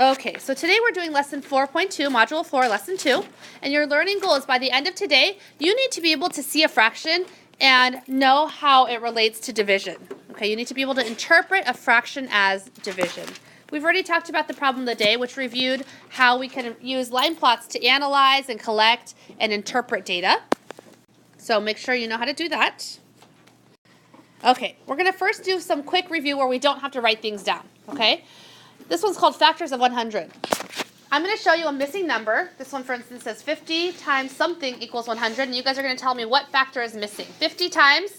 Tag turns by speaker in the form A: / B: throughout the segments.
A: Okay, so today we're doing lesson 4.2, module 4, lesson 2, and your learning goal is by the end of today, you need to be able to see a fraction and know how it relates to division. Okay, you need to be able to interpret a fraction as division. We've already talked about the problem of the day, which reviewed how we can use line plots to analyze and collect and interpret data. So make sure you know how to do that. Okay, we're going to first do some quick review where we don't have to write things down, okay? This one's called factors of 100. I'm going to show you a missing number. This one, for instance, says 50 times something equals 100, and you guys are going to tell me what factor is missing. 50 times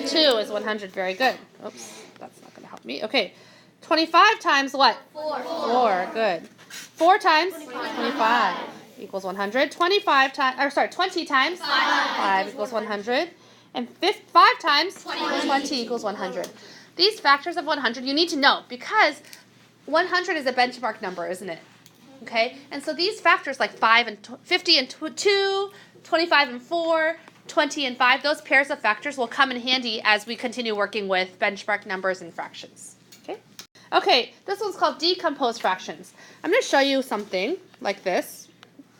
A: 2 is 100. Very good. Oops, that's not going to help me. Okay, 25 times what? 4. Good. 4 times 25 equals 100. 20 times 5 equals 100. And 5 times 20 equals 100. These factors of 100 you need to know because 100 is a benchmark number, isn't it? Okay? And so these factors like 50 and 2, 25 and 4, 20 and 5, those pairs of factors will come in handy as we continue working with benchmark numbers and fractions. Okay? Okay, this one's called decomposed fractions. I'm going to show you something like this.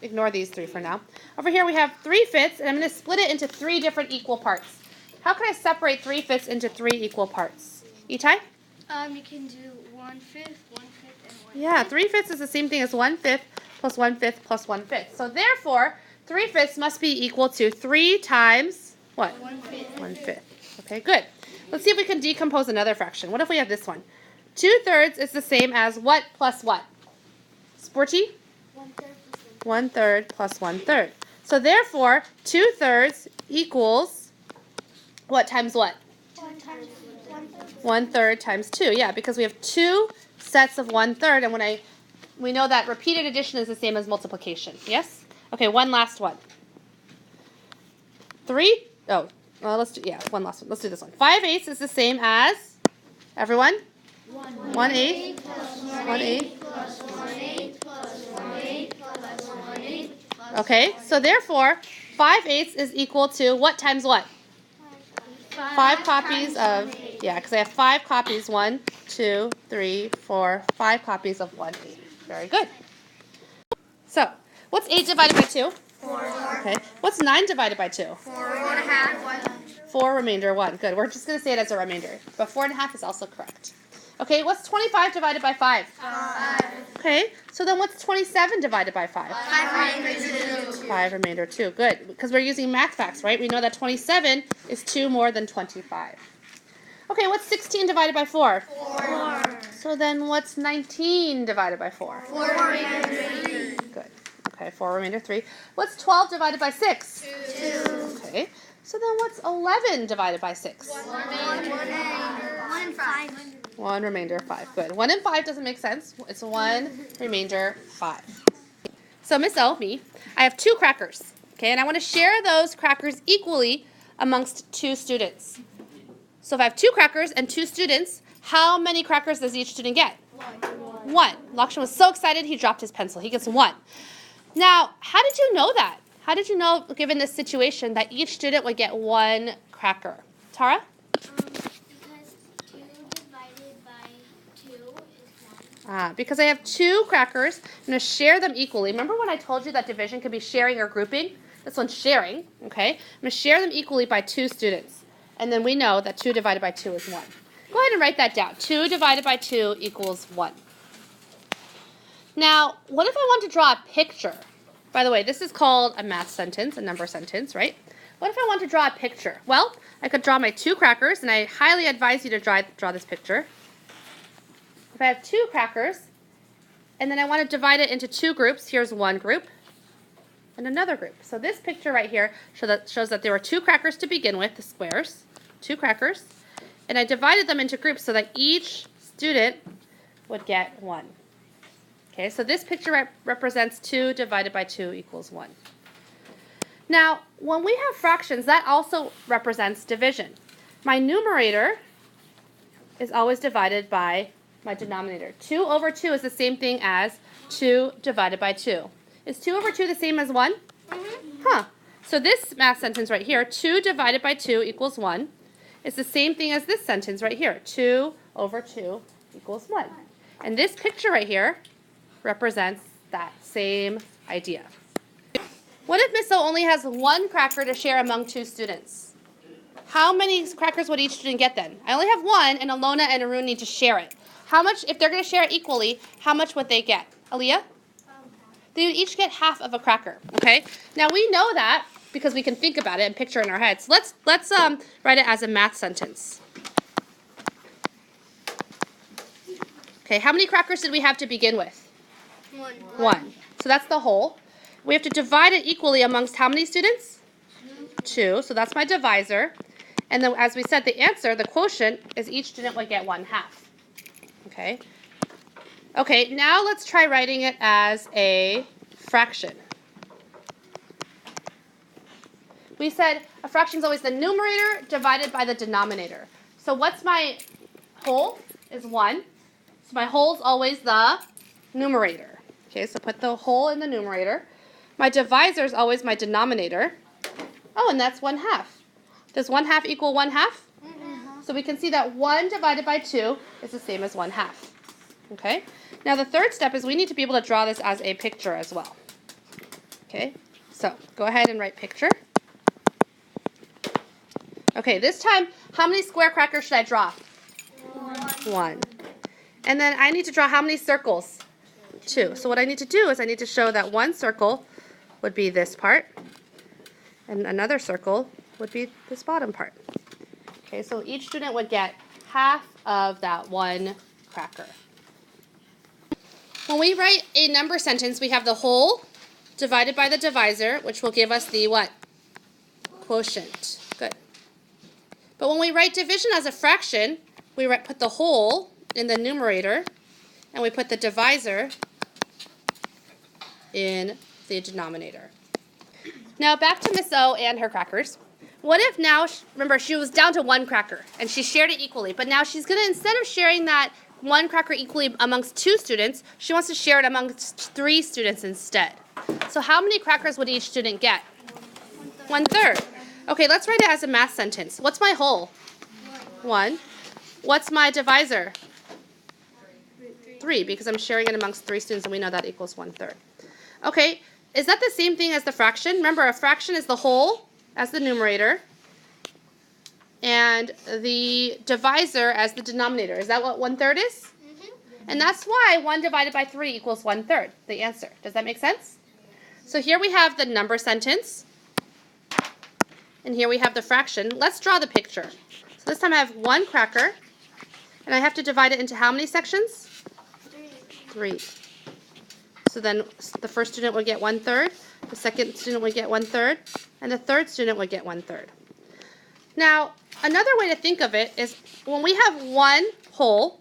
A: Ignore these 3 for now. Over here we have 3/5, and I'm going to split it into 3 different equal parts. How can I separate 3/5 into 3 equal parts? Itai?
B: You can do 1/5, 1/5, and 1/5.
A: Yeah, 3/5 is the same thing as 1/5 plus 1/5 plus 1/5. So therefore, 3/5 must be equal to 3 times what?
B: 1/5.
A: 1/5. Okay, good. Let's see if we can decompose another fraction. What if we have this one? 2/3 is the same as what plus what? Sporty? 1/3 plus 1/3. So therefore, 2/3 equals what times what? 1/3 times 2. Yeah, because we have 2 sets of 1/3, and we know that repeated addition is the same as multiplication. Yes? Okay, one last one. 1 last one. Let's do this one. 5/8 is the same as everyone? 1/8 1/8. Okay, so therefore, 5/8 is equal to what times what? 5 copies of, because I have 5 copies, 1, 2, 3, 4, 5 copies of 1/8. Very good. So, what's 8 divided by 2?
B: 4.
A: Okay, what's 9 divided by 2?
B: 4.5.
A: 4 remainder 1. Good, we're just going to say it as a remainder, but 4.5 is also correct. Okay, what's 25 divided by 5?
B: 5.
A: Okay, so then what's 27 divided by 5? 5 remainder 2. Good, because we're using math facts, right? We know that 27 is 2 more than 25. Okay, what's 16 divided by 4?
B: 4.
A: So then what's 19 divided by 4?
B: 4 remainder 3.
A: Good. Okay, 4 remainder 3. What's 12 divided by 6?
B: 2.
A: Okay, so then what's 11 divided by 6?
B: 1 and 5.
A: 1 remainder 5. Good. 1 and 5 doesn't make sense. It's 1 remainder 5. So Miss O, me, I have 2 crackers. Okay, and I want to share those crackers equally amongst 2 students. So if I have 2 crackers and 2 students, how many crackers does each student get? 1. Lakshan was so excited he dropped his pencil. He gets 1. Now, how did you know that? How did you know, given this situation, that each student would get 1 cracker? Tara? Because I have 2 crackers, I'm going to share them equally. Remember when I told you that division could be sharing or grouping? This one's sharing, okay? I'm going to share them equally by 2 students. And then we know that 2 divided by 2 is 1. Go ahead and write that down. 2 divided by 2 equals 1. Now, what if I want to draw a picture? By the way, this is called a math sentence, a number sentence, right? What if I want to draw a picture? Well, I could draw my 2 crackers, and I highly advise you to draw this picture. If I have 2 crackers, and then I want to divide it into 2 groups, here's one group and another group. So this picture right here shows that there were 2 crackers to begin with, the squares, 2 crackers, and I divided them into groups so that each student would get 1. Okay, so this picture represents 2 divided by 2 equals 1. Now, when we have fractions, that also represents division. My numerator is always divided by my denominator. 2 over 2 is the same thing as 2 divided by 2. Is 2 over 2 the same as 1? Huh. So this math sentence right here, 2 divided by 2 equals 1, is the same thing as this sentence right here. 2 over 2 equals 1. And this picture right here represents that same idea. What if Miss O only has one cracker to share among two students? How many crackers would each student get then? I only have one, and Alona and Arun need to share it. How much, if they're going to share it equally, how much would they get? Aaliyah? They would each get half of a cracker, okay? Now we know that because we can think about it and picture it in our heads. Let's write it as a math sentence. Okay, how many crackers did we have to begin with? One. So that's the whole. We have to divide it equally amongst how many students? Two. So that's my divisor. And then, as we said, the answer, the quotient, is each student would get 1/2. Okay. Okay, now let's try writing it as a fraction. We said a fraction is always the numerator divided by the denominator. So what's my whole? Is 1. So my whole is always the numerator. Okay, so put the whole in the numerator. My divisor is always my denominator. Oh, and that's 1/2. Does 1/2 equal 1/2? So we can see that 1 divided by 2 is the same as 1/2. Okay? Now the third step is we need to be able to draw this as a picture as well. Okay? So go ahead and write picture. Okay, this time, how many square crackers should I draw? 1. And then I need to draw how many circles? 2. So what I need to do is I need to show that one circle would be this part, and another circle would be this bottom part. Okay, so each student would get half of that one cracker. When we write a number sentence, we have the whole divided by the divisor, which will give us the what? Quotient. Good. But when we write division as a fraction, we put the whole in the numerator, and we put the divisor in the denominator. Now back to Miss O and her crackers. What if now, remember, she was down to one cracker, and she shared it equally, but now she's going to, instead of sharing that one cracker equally amongst 2 students, she wants to share it amongst 3 students instead. So how many crackers would each student get? 1/3. Okay, let's write it as a math sentence. What's my whole? 1. What's my divisor? 3, because I'm sharing it amongst 3 students, and we know that equals 1/3. Okay, is that the same thing as the fraction? Remember, a fraction is the whole as the numerator, and the divisor as the denominator. Is that what 1/3 is? And that's why 1 divided by 3 equals 1/3, the answer. Does that make sense? So here we have the number sentence, and here we have the fraction. Let's draw the picture. So this time I have 1 cracker, and I have to divide it into how many sections? 3. So then the first student would get 1/3, the second student would get 1/3, and the third student would get 1/3. Now, another way to think of it is when we have 1 whole,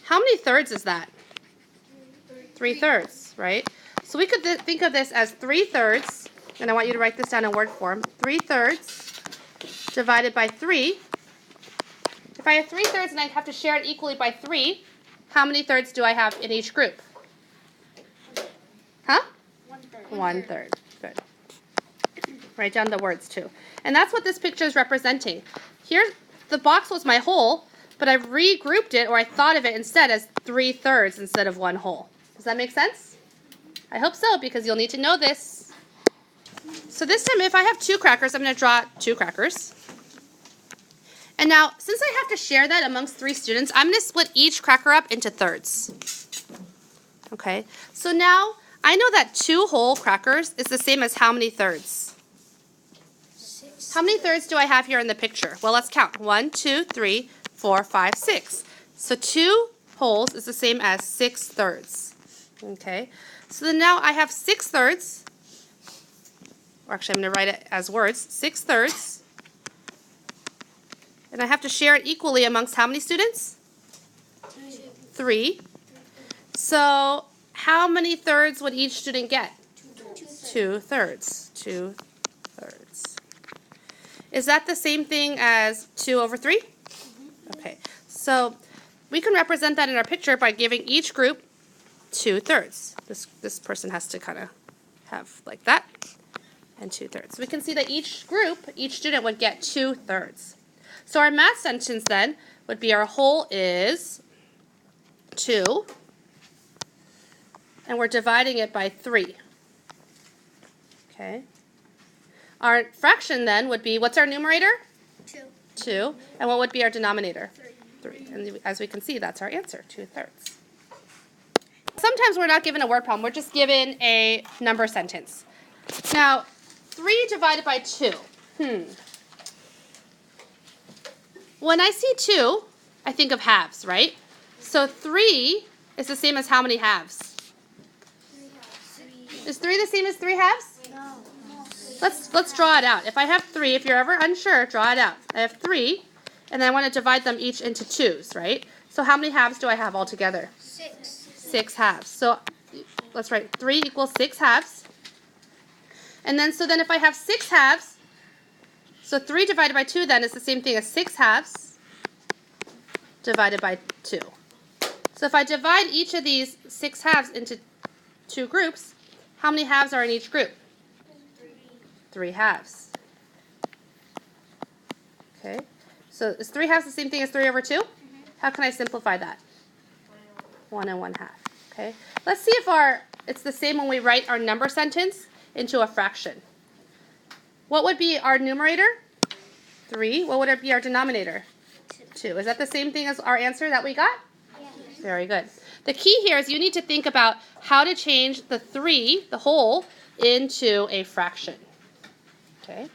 A: how many thirds is that? 3/3, right? So we could think of this as 3/3, and I want you to write this down in word form. 3/3 divided by 3. If I have 3/3 and I have to share it equally by 3, how many thirds do I have in each group? Huh? 1/3. Good. Write down the words too. And that's what this picture is representing. Here, the box was my whole, but I regrouped it, or I thought of it instead as 3/3 instead of 1 whole. Does that make sense? I hope so, because you'll need to know this. So this time, if I have 2 crackers, I'm going to draw 2 crackers. And now, since I have to share that amongst 3 students, I'm going to split each cracker up into thirds. Okay, so now I know that 2 whole crackers is the same as how many thirds?
B: 6.
A: How many thirds do I have here in the picture? Well, let's count. 1, 2, 3, 4, 5, 6. So 2 wholes is the same as 6 thirds. Okay, so then now I have 6 thirds, or actually I'm going to write it as words, 6 thirds. And I have to share it equally amongst how many students? 3. So how many thirds would each student get? 2 thirds. 2 thirds. Is that the same thing as 2/3? Okay, so we can represent that in our picture by giving each group 2 thirds. This person has to kind of have like that, and 2 thirds. So we can see that each group, each student would get 2 thirds. So our math sentence then would be our whole is 2 and we're dividing it by 3. Okay. Our fraction then would be, what's our numerator?
B: 2.
A: 2. And what would be our denominator?
B: 3.
A: 3. And as we can see, that's our answer, 2/3. Sometimes we're not given a word problem. We're just given a number sentence. Now, 3 divided by 2. When I see 2, I think of halves, right? So 3 is the same as how many halves?
B: 3.
A: Is 3 the same as 3 halves?
B: No.
A: Let's draw it out. If I have 3, if you're ever unsure, draw it out. I have 3, and then I want to divide them each into 2s, right? So how many halves do I have altogether?
B: 6.
A: 6 halves. So let's write 3 equals 6 halves. And then, so then if I have 6 halves, so 3 divided by 2 then is the same thing as 6 halves divided by 2. So if I divide each of these 6 halves into 2 groups, how many halves are in each group? 3 halves. Okay. So is 3 halves the same thing as 3 over 2? How can I simplify that? 1 and 1/2. Okay. Let's see if it's the same when we write our number sentence into a fraction. What would be our numerator? 3. What would it be our denominator? 2. Is that the same thing as our answer that we got?
B: Yes.
A: Very good. The key here is you need to think about how to change the 3, the whole, into a fraction. Okay.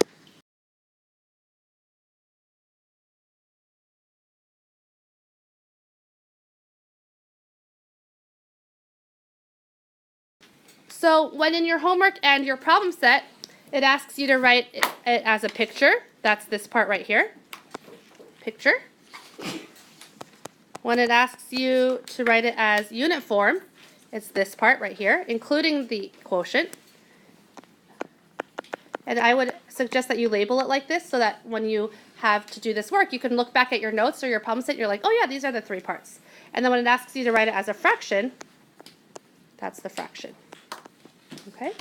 A: So when in your homework and your problem set, it asks you to write it as a picture. That's this part right here. Picture. When it asks you to write it as unit form, it's this part right here, including the quotient. And I would suggest that you label it like this so that when you have to do this work, you can look back at your notes or your problem set, you're like, oh yeah, these are the 3 parts. And then when it asks you to write it as a fraction, that's the fraction. Okay?